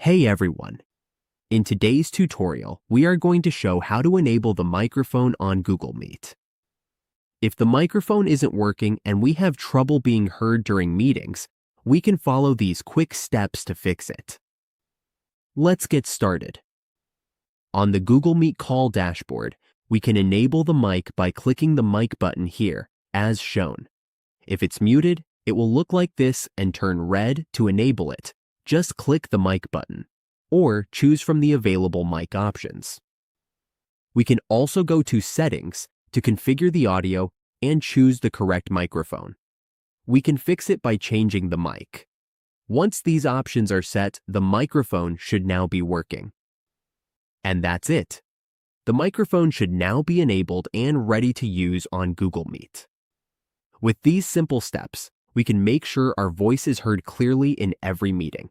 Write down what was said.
Hey everyone! In today's tutorial, we are going to show how to enable the microphone on Google Meet. If the microphone isn't working and we have trouble being heard during meetings, we can follow these quick steps to fix it. Let's get started. On the Google Meet call dashboard, we can enable the mic by clicking the mic button here, as shown. If it's muted, it will look like this and turn red. To enable it, just click the mic button, or choose from the available mic options. We can also go to Settings to configure the audio and choose the correct microphone. We can fix it by changing the mic. Once these options are set, the microphone should now be working. And that's it. The microphone should now be enabled and ready to use on Google Meet. With these simple steps, we can make sure our voice is heard clearly in every meeting.